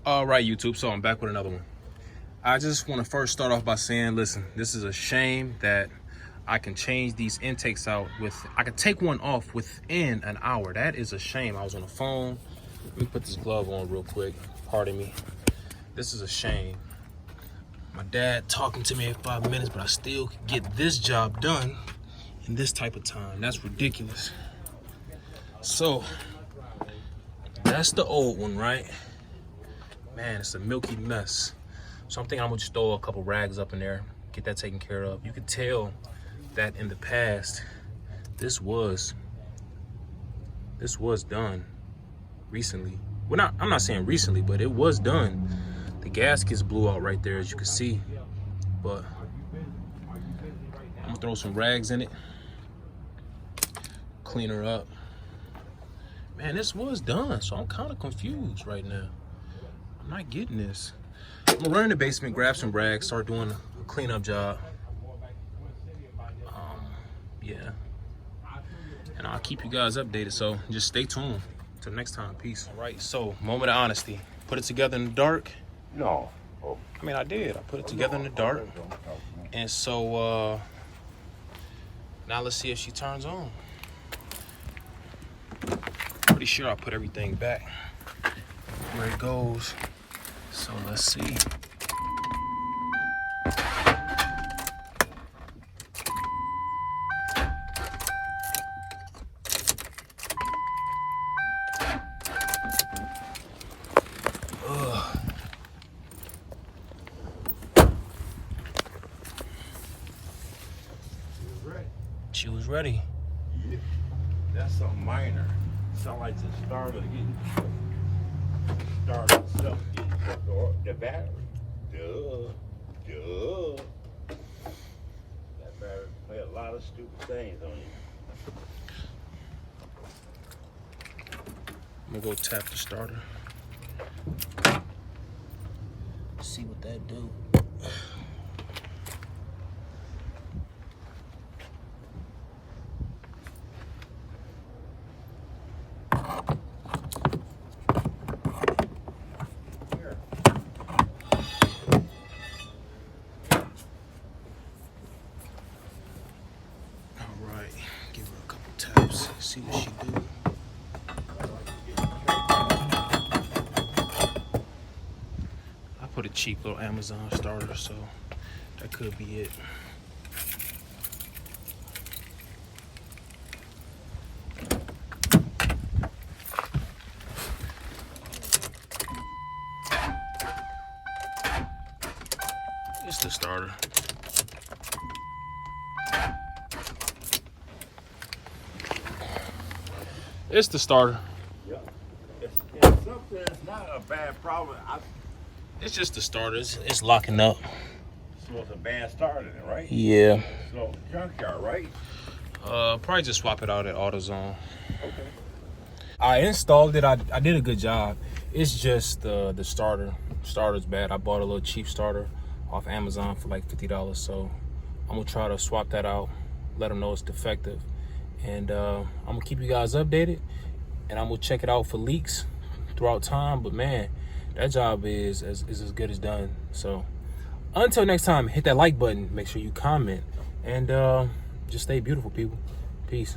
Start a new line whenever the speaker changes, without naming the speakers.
All right, YouTube, so I'm back with another one. I just want to first start off by saying, listen, this is a shame that I can change these intakes out I can take one off within an hour. That is a shame. I was on the phone. Let me put this glove on real quick. Pardon me. This is a shame. My dad talking to me in 5 minutes, but I still can get this job done in this type of time. That's ridiculous. So, that's the old one, right? Man, it's a milky mess. So I'm thinking I'm gonna just throw a couple rags up in there, get that taken care of. You could tell that in the past, this was done recently. Well, I'm not saying recently, but it was done. The gaskets blew out right there, as you can see. But I'm gonna throw some rags in it, clean her up. Man, this was done, so I'm kind of confused right now. I'm not getting this. I'm gonna run in the basement, grab some rags, start doing a cleanup job. Yeah. And I'll keep you guys updated, so just stay tuned. Till next time, peace. All right, so moment of honesty. Put it together in the dark.
No.
I mean, I did. I put it together in the dark. And so, now let's see if she turns on. Pretty sure I put everything back where it goes. So let's see. She was ready.
Yeah. That's something minor. Sound like the starter getting started stuff getting the battery. Duh. That battery play a lot of stupid things on you.
I'm gonna go tap the starter. See what that do. Give her a couple taps, see what she do. I put a cheap little Amazon starter, so that could be it. It's the starter. It's the starter.
Yeah. It's something that's not a bad problem.
It's just the starter. It's locking up.
So it's a bad starter then, right?
Yeah.
So junkyard, right?
Probably just swap it out at AutoZone.
Okay.
I installed it. I did a good job. It's just the starter. Starter's bad. I bought a little cheap starter off Amazon for like $50. So I'm gonna try to swap that out. Let them know it's defective. And I'm gonna keep you guys updated, and I'm gonna check it out for leaks throughout time. But man, that job is as good as done. So until next time, hit that like button, make sure you comment, and just stay beautiful, people. Peace.